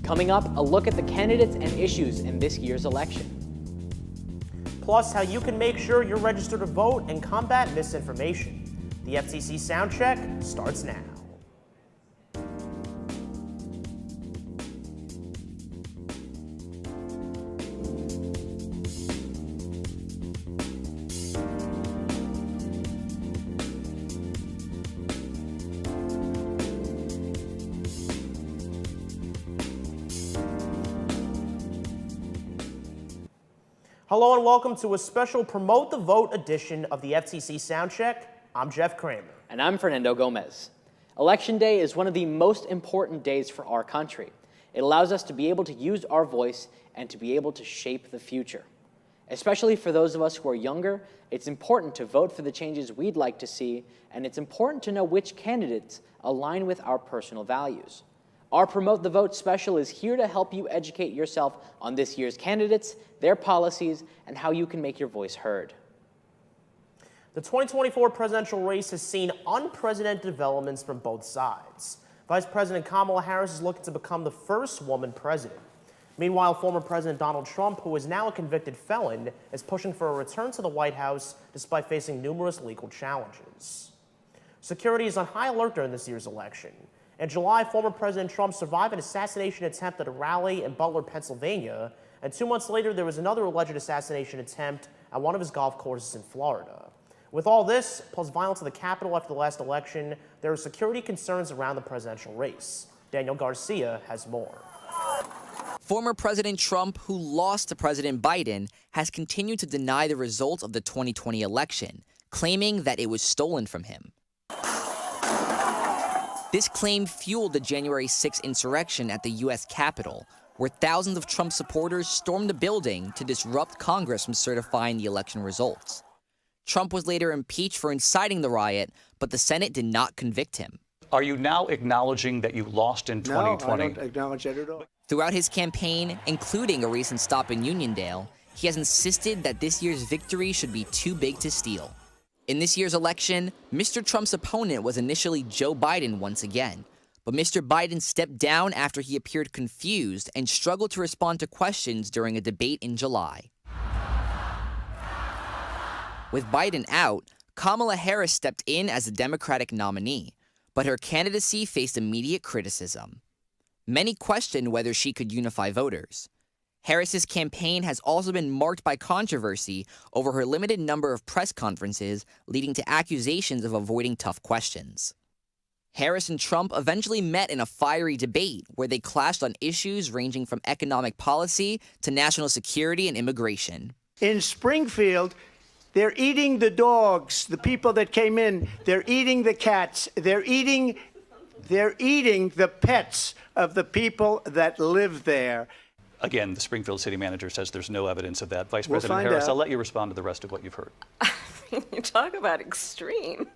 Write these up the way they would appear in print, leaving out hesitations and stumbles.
Coming up, a look at the candidates and issues in this year's election. Plus, how you can make sure you're registered to vote and combat misinformation. The FTC sound check starts now. Hello and welcome to a special Promote the Vote edition of the FTC Soundcheck. I'm Jeff Kramer. And I'm Fernando Gomez. Election Day is one of the most important days for our country. It allows us to be able to use our voice and to be able to shape the future. Especially for those of us who are younger, it's important to vote for the changes we'd like to see, and it's important to know which candidates align with our personal values. Our Promote the Vote special is here to help you educate yourself on this year's candidates, their policies, and how you can make your voice heard. The 2024 presidential race has seen unprecedented developments from both sides. Vice President Kamala Harris is looking to become the first woman president. Meanwhile, former President Donald Trump, who is now a convicted felon, is pushing for a return to the White House despite facing numerous legal challenges. Security is on high alert during this year's election. In July, former President Trump survived an assassination attempt at a rally in Butler, Pennsylvania, and 2 months later there was another alleged assassination attempt at one of his golf courses in Florida. With all this, plus violence in the Capitol after the last election, there are security concerns around the presidential race. Daniel Garcia has more. Former President Trump, who lost to President Biden, has continued to deny the results of the 2020 election, claiming that it was stolen from him. This claim fueled the January 6th insurrection at the U.S. Capitol, where thousands of Trump supporters stormed the building to disrupt Congress from certifying the election results. Trump was later impeached for inciting the riot, but the Senate did not convict him. Are you now acknowledging that you lost in 2020? No, I don't acknowledge that at all. Throughout his campaign, including a recent stop in Uniondale, he has insisted that this year's victory should be too big to steal. In this year's election, Mr. Trump's opponent was initially Joe Biden once again, but Mr. Biden stepped down after he appeared confused and struggled to respond to questions during a debate in July. With Biden out, Kamala Harris stepped in as the Democratic nominee, but her candidacy faced immediate criticism. Many questioned whether she could unify voters. Harris's campaign has also been marked by controversy over her limited number of press conferences, leading to accusations of avoiding tough questions. Harris and Trump eventually met in a fiery debate where they clashed on issues ranging from economic policy to national security and immigration. In Springfield, they're eating the dogs, the people that came in. They're eating the cats. They're eating the pets of the people that live there. Again, the Springfield city manager says there's no evidence of that. Vice We'll President find Harris, out. I'll let you respond to the rest of what you've heard. You talk about extreme.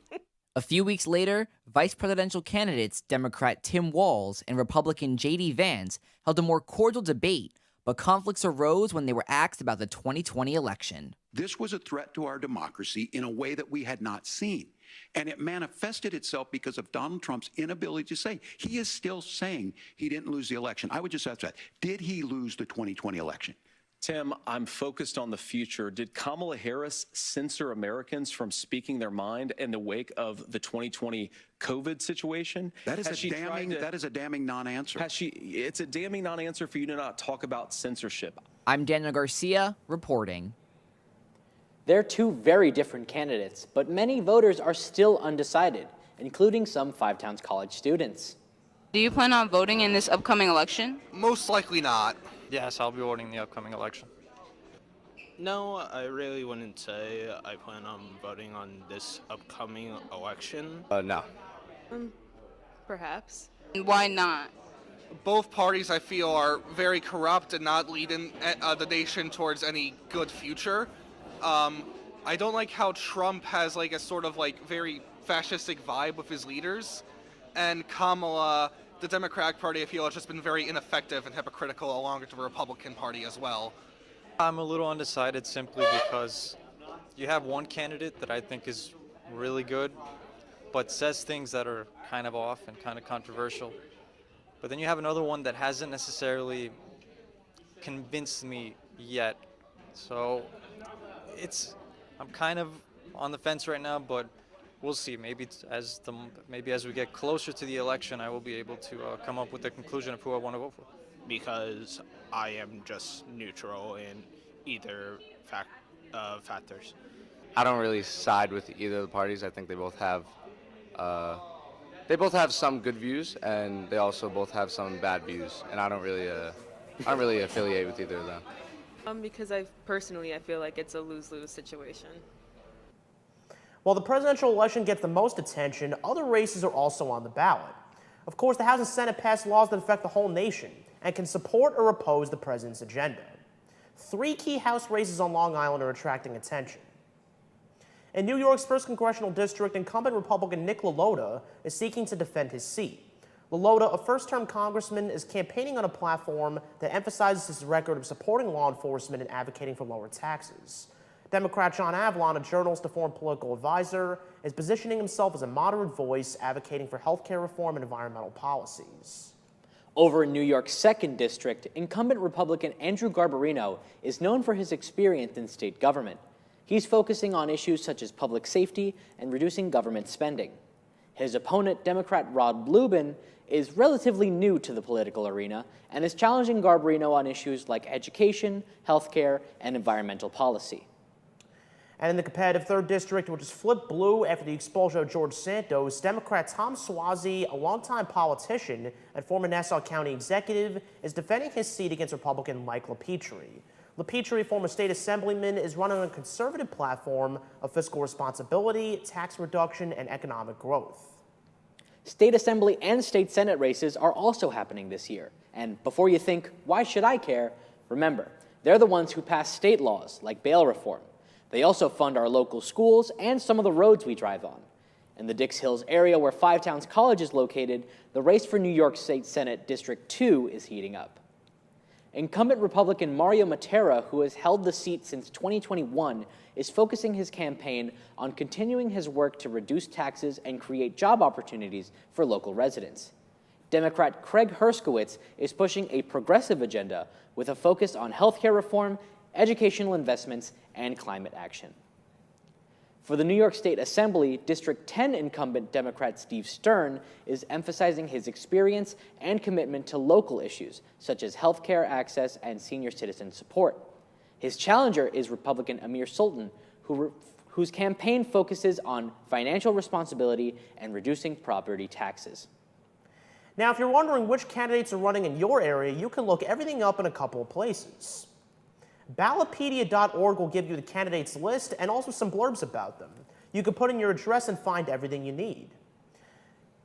A few weeks later, vice presidential candidates Democrat Tim Walz and Republican J.D. Vance held a more cordial debate, but conflicts arose when they were asked about the 2020 election. This was a threat to our democracy in a way that we had not seen. And it manifested itself because of Donald Trump's inability to say. He is still saying he didn't lose the election. I would just ask that. Did he lose the 2020 election? Tim, I'm focused on the future. Did Kamala Harris censor Americans from speaking their mind in the wake of the 2020 COVID situation? That is a damning non-answer. It's a damning non-answer for you to not talk about censorship. I'm Daniel Garcia, reporting. They're two very different candidates, but many voters are still undecided, including some Five Towns College students. Do you plan on voting in this upcoming election? Most likely not. Yes, I'll be voting in the upcoming election. No, I really wouldn't say I plan on voting on this upcoming election. No. Perhaps. And why not? Both parties, I feel, are very corrupt and not leading the nation towards any good future. I don't like how Trump has like a sort of like very fascistic vibe with his leaders, and Kamala, the Democratic Party, I feel, has just been very ineffective and hypocritical along with the Republican Party as well. I'm a little undecided simply because you have one candidate that I think is really good, but says things that are kind of off and kind of controversial. But then you have another one that hasn't necessarily convinced me yet. So I'm kind of on the fence right now, but we'll see. Maybe as we get closer to the election, I will be able to come up with a conclusion of who I want to vote for. Because I am just neutral in either factors. I don't really side with either of the parties. I think they both have some good views, and they also both have some bad views. And I don't really affiliate with either of them. Because I feel like it's a lose-lose situation. While the presidential election gets the most attention, other races are also on the ballot. Of course, the House and Senate pass laws that affect the whole nation and can support or oppose the president's agenda. 3 key House races on Long Island are attracting attention. In New York's 1st Congressional District, incumbent Republican Nick LaLota is seeking to defend his seat. LaLota, a first-term congressman, is campaigning on a platform that emphasizes his record of supporting law enforcement and advocating for lower taxes. Democrat John Avlon, a journalist and foreign political advisor, is positioning himself as a moderate voice advocating for health care reform and environmental policies. Over in New York's 2nd District, incumbent Republican Andrew Garbarino is known for his experience in state government. He's focusing on issues such as public safety and reducing government spending. His opponent, Democrat Rod Blubin, is relatively new to the political arena and is challenging Garbarino on issues like education, healthcare, and environmental policy. And in the competitive 3rd District, which is flipped blue after the expulsion of George Santos, Democrat Tom Suozzi, a longtime politician and former Nassau County executive, is defending his seat against Republican Mike LaPetrie. LaPetrie, former state assemblyman, is running on a conservative platform of fiscal responsibility, tax reduction, and economic growth. State Assembly and State Senate races are also happening this year. And before you think, why should I care? Remember, they're the ones who pass state laws like bail reform. They also fund our local schools and some of the roads we drive on. In the Dix Hills area where Five Towns College is located, the race for New York State Senate District 2 is heating up. Incumbent Republican Mario Matera, who has held the seat since 2021, is focusing his campaign on continuing his work to reduce taxes and create job opportunities for local residents. Democrat Craig Herskowitz is pushing a progressive agenda with a focus on healthcare reform, educational investments, and climate action. For the New York State Assembly, District 10 incumbent Democrat Steve Stern is emphasizing his experience and commitment to local issues, such as healthcare access and senior citizen support. His challenger is Republican Amir Sultan, whose campaign focuses on financial responsibility and reducing property taxes. Now, if you're wondering which candidates are running in your area, you can look everything up in a couple of places. Ballotpedia.org will give you the candidates list and also some blurbs about them. You can put in your address and find everything you need.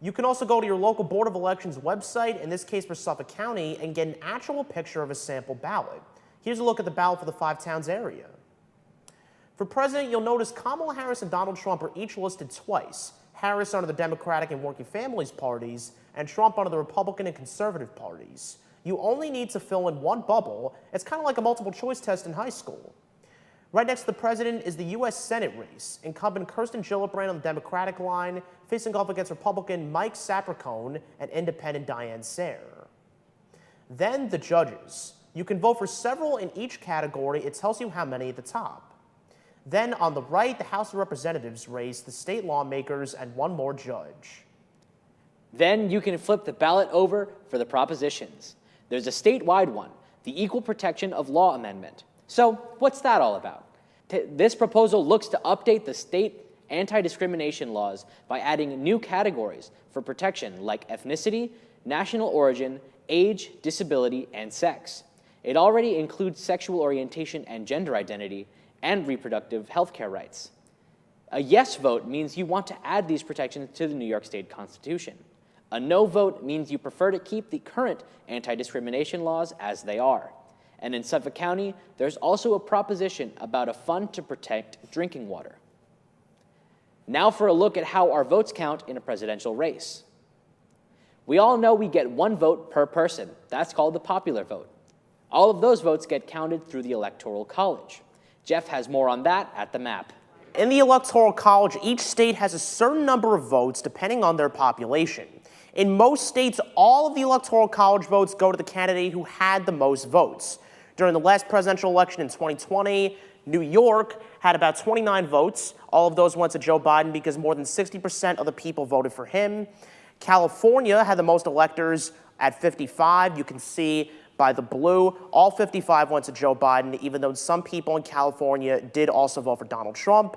You can also go to your local Board of Elections website, in this case for Suffolk County, and get an actual picture of a sample ballot. Here's a look at the ballot for the Five Towns area. For president, you'll notice Kamala Harris and Donald Trump are each listed twice, Harris under the Democratic and Working Families parties, and Trump under the Republican and Conservative parties. You only need to fill in one bubble. It's kind of like a multiple choice test in high school. Right next to the president is the U.S. Senate race. Incumbent Kirsten Gillibrand on the Democratic line, facing off against Republican Mike Sapricone and independent Diane Sayre. Then the judges. You can vote for several in each category. It tells you how many at the top. Then on the right, the House of Representatives race, the state lawmakers, and one more judge. Then you can flip the ballot over for the propositions. There's a statewide one, the Equal Protection of Law Amendment. So what's that all about? This proposal looks to update the state anti-discrimination laws by adding new categories for protection like ethnicity, national origin, age, disability, and sex. It already includes sexual orientation and gender identity and reproductive health care rights. A yes vote means you want to add these protections to the New York State Constitution. A no vote means you prefer to keep the current anti-discrimination laws as they are. And in Suffolk County, there's also a proposition about a fund to protect drinking water. Now for a look at how our votes count in a presidential race. We all know we get one vote per person. That's called the popular vote. All of those votes get counted through the Electoral College. Jeff has more on that at the map. In the Electoral College, each state has a certain number of votes depending on their population. In most states, all of the Electoral College votes go to the candidate who had the most votes. During the last presidential election in 2020, New York had about 29 votes. All of those went to Joe Biden because more than 60% of the people voted for him. California had the most electors at 55. You can see by the blue, all 55 went to Joe Biden, even though some people in California did also vote for Donald Trump.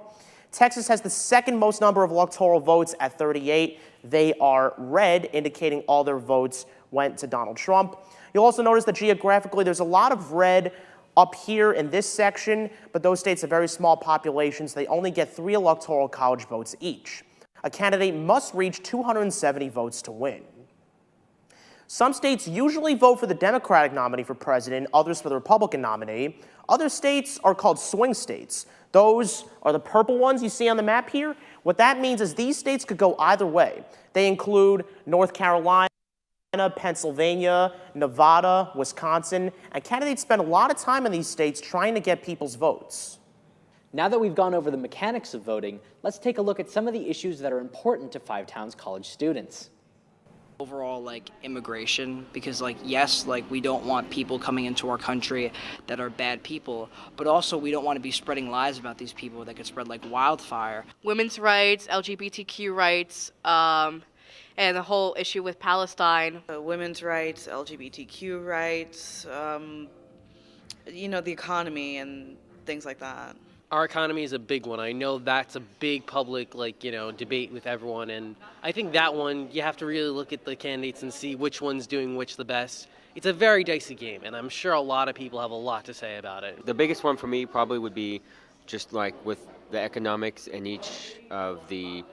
Texas has the second most number of electoral votes at 38. They are red, indicating all their votes went to Donald Trump. You'll also notice that geographically there's a lot of red up here in this section, but those states have very small populations. They only get 3 electoral college votes each. A candidate must reach 270 votes to win. Some states usually vote for the Democratic nominee for president, others for the Republican nominee. Other states are called swing states. Those are the purple ones you see on the map here. What that means is these states could go either way. They include North Carolina, Pennsylvania, Nevada, Wisconsin, and candidates spend a lot of time in these states trying to get people's votes. Now that we've gone over the mechanics of voting, let's take a look at some of the issues that are important to Five Towns college students. Overall, like immigration, because yes, we don't want people coming into our country that are bad people, but also we don't want to be spreading lies about these people that could spread like wildfire. Women's rights, LGBTQ rights, and the whole issue with Palestine. Women's rights, LGBTQ rights, the economy and things like that. Our economy is a big one. I know that's a big public, debate with everyone. And I think that one, you have to really look at the candidates and see which one's doing which the best. It's a very dicey game, and I'm sure a lot of people have a lot to say about it. The biggest one for me probably would be just with the economics and each of the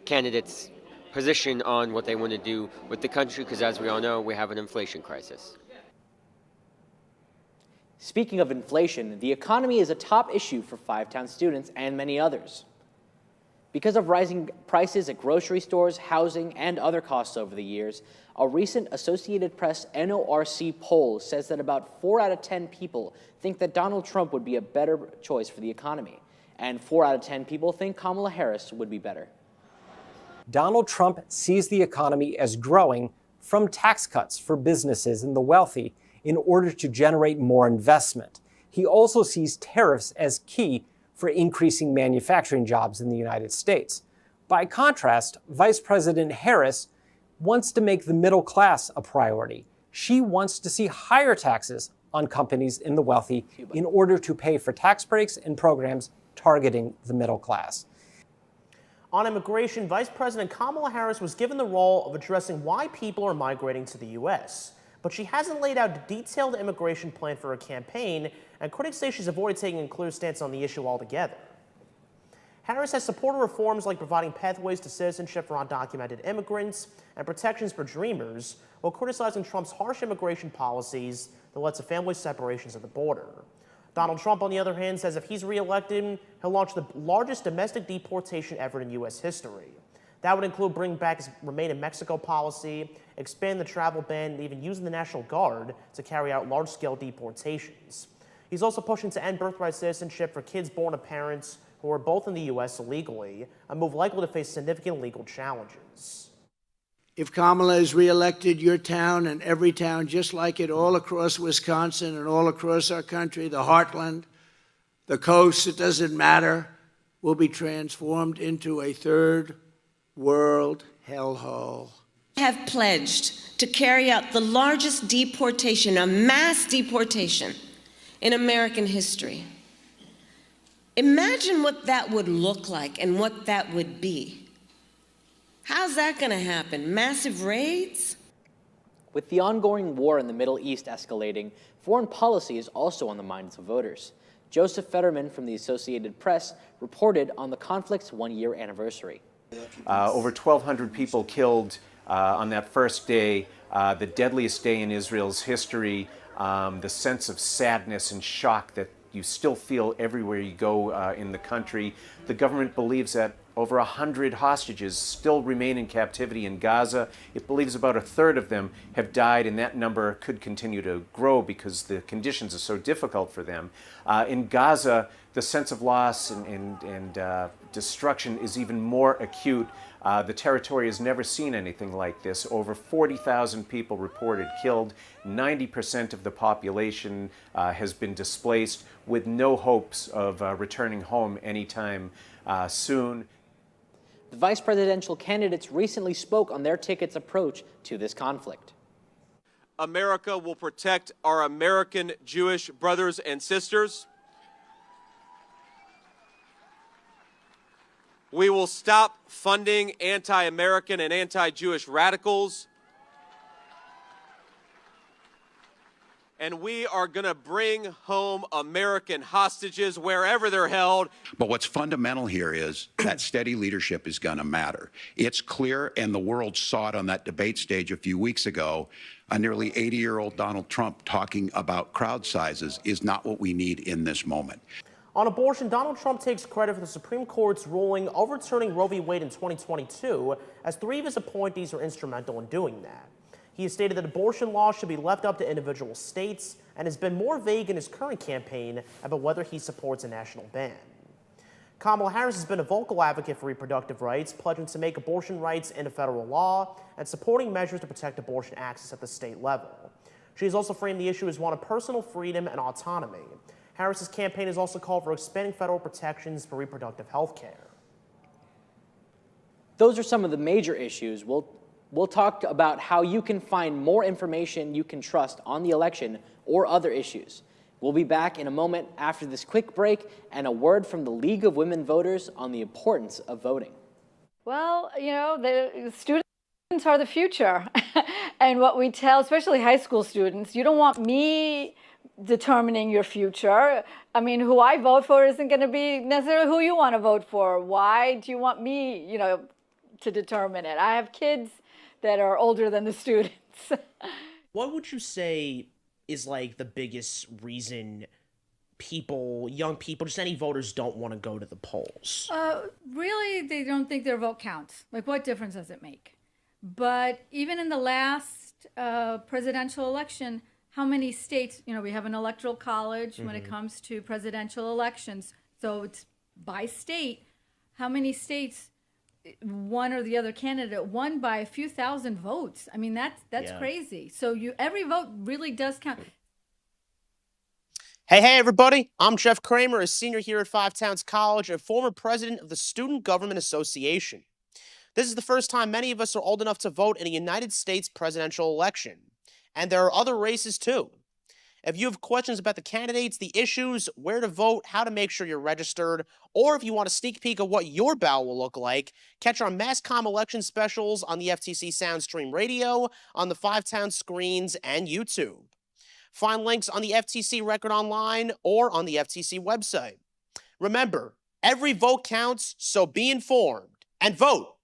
candidates' position on what they want to do with the country, because as we all know, we have an inflation crisis. Speaking of inflation, the economy is a top issue for Five Towns students and many others. Because of rising prices at grocery stores, housing, and other costs over the years, a recent Associated Press NORC poll says that about 4 out of 10 people think that Donald Trump would be a better choice for the economy, and 4 out of 10 people think Kamala Harris would be better. Donald Trump sees the economy as growing from tax cuts for businesses and the wealthy in order to generate more investment. He also sees tariffs as key for increasing manufacturing jobs in the United States. By contrast, Vice President Harris wants to make the middle class a priority. She wants to see higher taxes on companies and the wealthy in order to pay for tax breaks and programs targeting the middle class. On immigration, Vice President Kamala Harris was given the role of addressing why people are migrating to the U.S., but she hasn't laid out a detailed immigration plan for her campaign, and critics say she's avoided taking a clear stance on the issue altogether. Harris has supported reforms like providing pathways to citizenship for undocumented immigrants and protections for dreamers, while criticizing Trump's harsh immigration policies that led to family separations at the border. Donald Trump, on the other hand, says if he's reelected, he'll launch the largest domestic deportation effort in U.S. history. That would include bringing back his Remain in Mexico policy, expand the travel ban, and even using the National Guard to carry out large-scale deportations. He's also pushing to end birthright citizenship for kids born of parents who are both in the U.S. illegally, a move likely to face significant legal challenges. If Kamala is reelected, your town and every town, just like it all across Wisconsin and all across our country, the heartland, the coast, it doesn't matter, will be transformed into a third world hellhole. Have pledged to carry out the largest deportation, a mass deportation in American history. Imagine what that would look like and what that would be. How's that going to happen? Massive raids? With the ongoing war in the Middle East escalating, foreign policy is also on the minds of voters. Joseph Fetterman from the Associated Press reported on the conflict's one-year anniversary. Over 1,200 people killed on that first day, the deadliest day in Israel's history, the sense of sadness and shock that you still feel everywhere you go in the country. The government believes that over 100 hostages still remain in captivity in Gaza. It believes about a third of them have died, and that number could continue to grow because the conditions are so difficult for them. In Gaza, the sense of loss and destruction is even more acute. The territory has never seen anything like this. Over 40,000 people reported killed. 90% of the population has been displaced with no hopes of returning home anytime soon. The vice presidential candidates recently spoke on their ticket's approach to this conflict. America will protect our American Jewish brothers and sisters. We will stop funding anti-American and anti-Jewish radicals. And we are going to bring home American hostages wherever they're held. But what's fundamental here is that steady leadership is going to matter. It's clear, and the world saw it on that debate stage a few weeks ago. A nearly 80-year-old Donald Trump talking about crowd sizes is not what we need in this moment. On abortion, Donald Trump takes credit for the Supreme Court's ruling overturning Roe v. Wade in 2022, as 3 of his appointees were instrumental in doing that. He has stated that abortion laws should be left up to individual states and has been more vague in his current campaign about whether he supports a national ban. Kamala Harris has been a vocal advocate for reproductive rights, pledging to make abortion rights into federal law and supporting measures to protect abortion access at the state level. She has also framed the issue as one of personal freedom and autonomy. Harris's campaign has also called for expanding federal protections for reproductive health care. Those are some of the major issues. We'll talk about how you can find more information you can trust on the election or other issues. We'll be back in a moment after this quick break and a word from the League of Women Voters on the importance of voting. Well, you know, the students are the future. And what we tell, especially high school students, you don't want me determining your future. I mean, who I vote for isn't going to be necessarily who you want to vote for. Why do you want me, you know, to determine it? I have kids that are older than the students. What would you say is like the biggest reason people, young people, just any voters don't want to go to the polls? Really, they don't think their vote counts. Like, what difference does it make? But even in the last presidential election, how many states, you know, we have an electoral college when it comes to presidential elections. So it's by state. How many states one or the other candidate won by a few thousand votes? I mean, that's crazy. So every vote really does count. Hey, everybody. I'm Jeff Kramer, a senior here at Five Towns College and former president of the Student Government Association. This is the first time many of us are old enough to vote in a United States presidential election. And there are other races, too. If you have questions about the candidates, the issues, where to vote, how to make sure you're registered, or if you want a sneak peek of what your ballot will look like, catch our Mass Comm election specials on the FTC Soundstream Radio, on the Five Towns screens, and YouTube. Find links on the FTC Record Online or on the FTC website. Remember, every vote counts, so be informed and vote.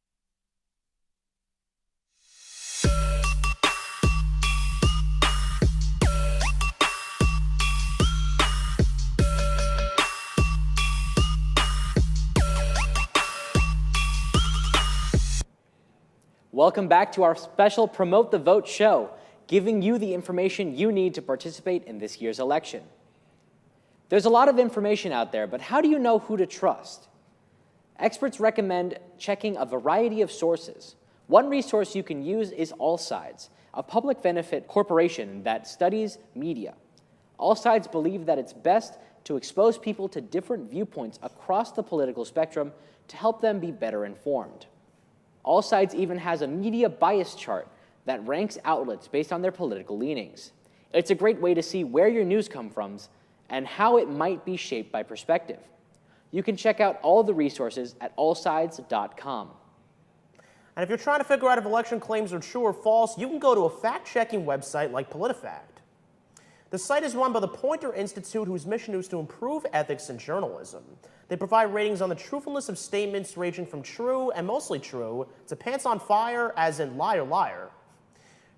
Welcome back to our special Promote the Vote show, giving you the information you need to participate in this year's election. There's a lot of information out there, but how do you know who to trust? Experts recommend checking a variety of sources. One resource you can use is All Sides, a public benefit corporation that studies media. All Sides believe that it's best to expose people to different viewpoints across the political spectrum to help them be better informed. All Sides even has a media bias chart that ranks outlets based on their political leanings. It's a great way to see where your news comes from and how it might be shaped by perspective. You can check out all the resources at allsides.com. And if you're trying to figure out if election claims are true or false, you can go to a fact-checking website like PolitiFact. The site is run by the Poynter Institute, whose mission is to improve ethics in journalism. They provide ratings on the truthfulness of statements ranging from true and mostly true to pants on fire, as in liar, liar.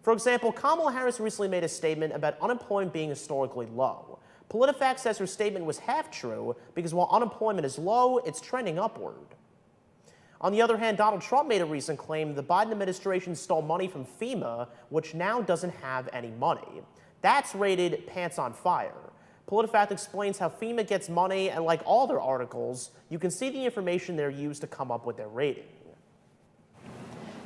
For example, Kamala Harris recently made a statement about unemployment being historically low. PolitiFact says her statement was half true because while unemployment is low, it's trending upward. On the other hand, Donald Trump made a recent claim the Biden administration stole money from FEMA, which now doesn't have any money. That's rated pants on fire. PolitiFact explains how FEMA gets money, and like all their articles, you can see the information they're used to come up with their rating.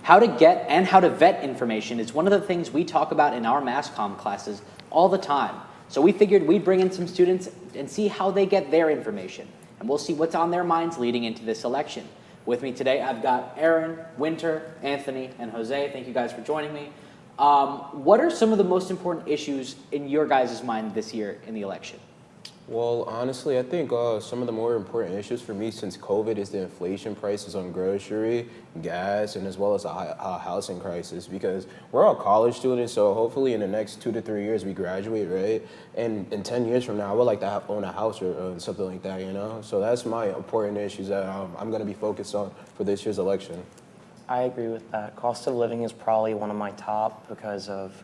How to get and how to vet information is one of the things we talk about in our mass comm classes all the time. So we figured we'd bring in some students and see how they get their information. And we'll see what's on their minds leading into this election. With me today, I've got Aaron, Winter, Anthony, and Jose. Thank you guys for joining me. What are some of the most important issues in your guys' mind this year in the election? Well, honestly, I think some of the more important issues for me since COVID is the inflation prices on grocery, gas, and as well as a housing crisis, because we're all college students, so hopefully in the next 2 to 3 years we graduate, right? And in 10 years from now, I would like to own a house or something like that, you know? So that's my important issues that I'm going to be focused on for this year's election. I agree with that. Cost of living is probably one of my top because of,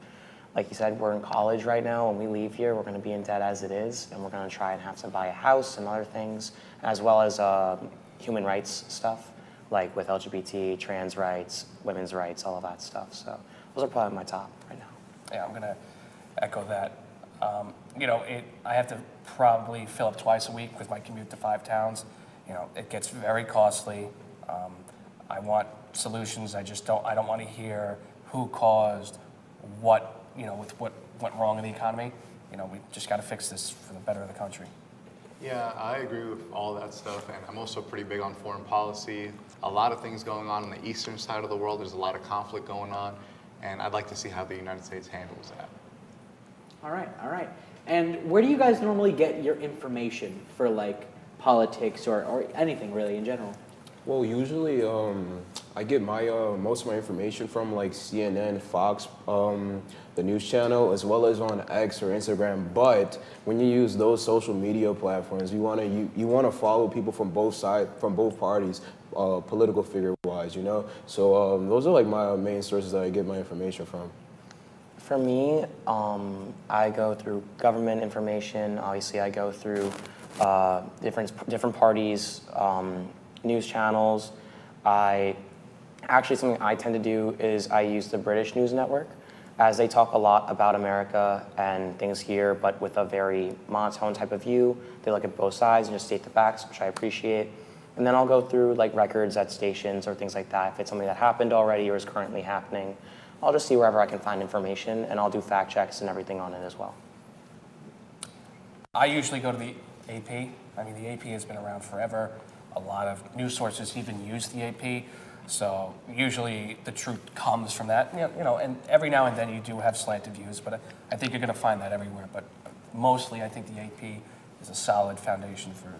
like you said, we're in college right now. When we leave here, we're going to be in debt as it is, and we're going to try and have to buy a house and other things, as well as human rights stuff, like with LGBT, trans rights, women's rights, all of that stuff. So those are probably my top right now. Yeah, I'm going to echo that. You know, I have to probably fill up twice a week with my commute to 5 towns. You know, it gets very costly. I want solutions. I don't want to hear who caused what, you know, with what went wrong in the economy. You know, we just got to fix this for the better of the country. Yeah, I agree with all that stuff, and I'm also pretty big on foreign policy. A lot of things going on the eastern side of the world. There's a lot of conflict going on, and I'd like to see how the United States handles that. All right, all right. And where do you guys normally get your information for like politics or anything really in general? Well, usually I get my most of my information from like CNN, Fox, the news channel, as well as on X or Instagram. But when you use those social media platforms, you want to follow people from both sides, from both parties, political figure-wise, you know. So those are like my main sources that I get my information from. For me, I go through government information. Obviously, I go through different parties. News channels. Actually, something I tend to do is I use the British news network, as they talk a lot about America and things here, but with a very monotone type of view. They look at both sides and just state the facts, which I appreciate. And then I'll go through like records at stations or things like that. If it's something that happened already or is currently happening, I'll just see wherever I can find information, and I'll do fact checks and everything on it as well. I usually go to the AP. I mean, the AP has been around forever. A lot of news sources even use the AP, so usually the truth comes from that. You know, and every now and then you do have slanted views, but I think you're going to find that everywhere. But mostly, I think the AP is a solid foundation for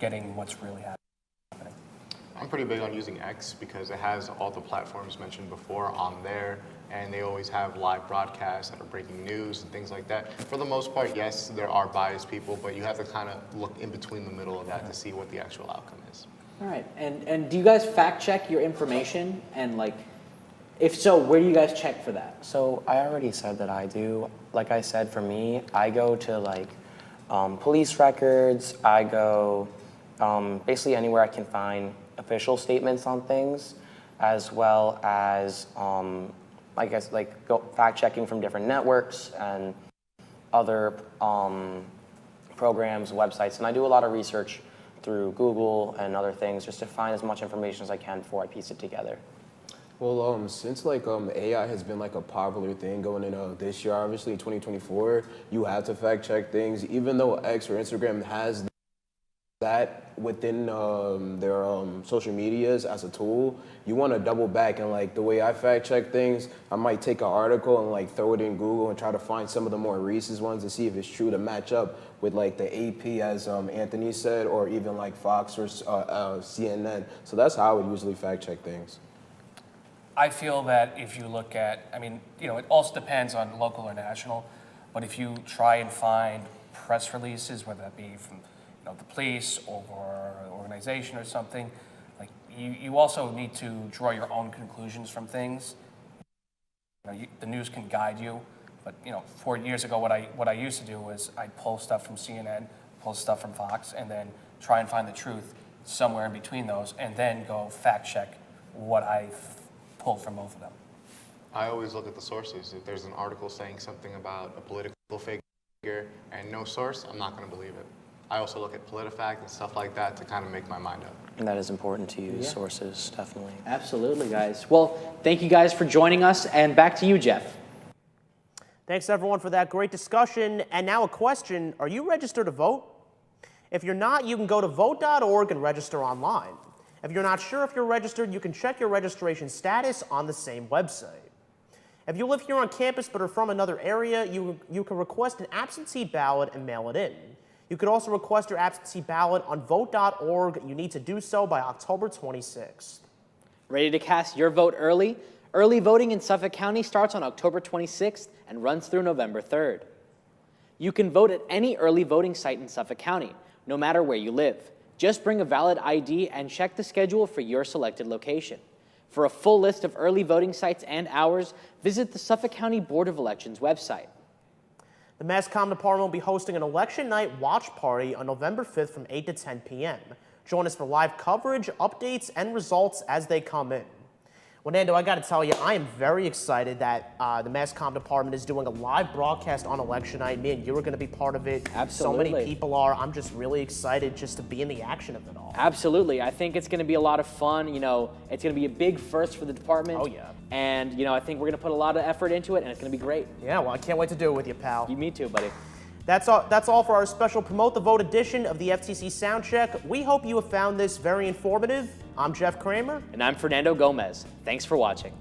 getting what's really happening. I'm pretty big on using X because it has all the platforms mentioned before on there, and they always have live broadcasts that are breaking news and things like that. For the most part, yes, there are biased people, but you have to kind of look in between the middle of that to see what the actual outcome is. All right, and do you guys fact check your information? And like, if so, where do you guys check for that? So I already said that I do. Like I said, for me, I go to like police records. I go basically anywhere I can find official statements on things, as well as I guess like fact checking from different networks and other programs, websites, and I do a lot of research through Google and other things just to find as much information as I can before I piece it together. Well, since like AI has been like a popular thing going in this year, obviously 2024, you have to fact check things, even though X or Instagram has that within their social medias as a tool. You want to double back, and like the way I fact check things, I might take an article and like throw it in Google and try to find some of the more recent ones to see if it's true to match up with like the AP, as Anthony said, or even like Fox or CNN. So that's how I would usually fact check things. I feel that if you look at, I mean, you know, it also depends on local or national, but if you try and find press releases, whether that be from the police or an organization or something, like you also need to draw your own conclusions from things. The news can guide you, but 4 years ago, what I used to do was I'd pull stuff from CNN, pull stuff from Fox, and then try and find the truth somewhere in between those, and then go fact check what I pulled from both of them. I always look at the sources. If there's an article saying something about a political figure and no source, I'm not going to believe it. I also look at PolitiFact and stuff like that to kind of make my mind up. And that is important to use sources, definitely. Absolutely, guys. Well, thank you guys for joining us, and back to you, Jeff. Thanks, everyone, for that great discussion. And now a question, are you registered to vote? If you're not, you can go to vote.org and register online. If you're not sure if you're registered, you can check your registration status on the same website. If you live here on campus but are from another area, you can request an absentee ballot and mail it in. You could also request your absentee ballot on vote.org. You need to do so by October 26th. Ready to cast your vote early? Early voting in Suffolk County starts on October 26th and runs through November 3rd. You can vote at any early voting site in Suffolk County, no matter where you live. Just bring a valid ID and check the schedule for your selected location. For a full list of early voting sites and hours, visit the Suffolk County Board of Elections website. The Mass Comm department will be hosting an election night watch party on November 5th from 8 to 10 p.m. Join us for live coverage, updates, and results as they come in. Well, Nando, I got to tell you, I am very excited that the Mass Comm department is doing a live broadcast on election night. Me and you are going to be part of it. Absolutely. So many people are. I'm just really excited just to be in the action of it all. Absolutely. I think it's going to be a lot of fun. You know, it's going to be a big first for the department. Oh, yeah. And, you know, I think we're going to put a lot of effort into it, and it's going to be great. Yeah, well, I can't wait to do it with you, pal. Me too, buddy. That's all for our special Promote the Vote edition of the FTC Soundcheck. We hope you have found this very informative. I'm Jeff Kramer. And I'm Fernando Gomez. Thanks for watching.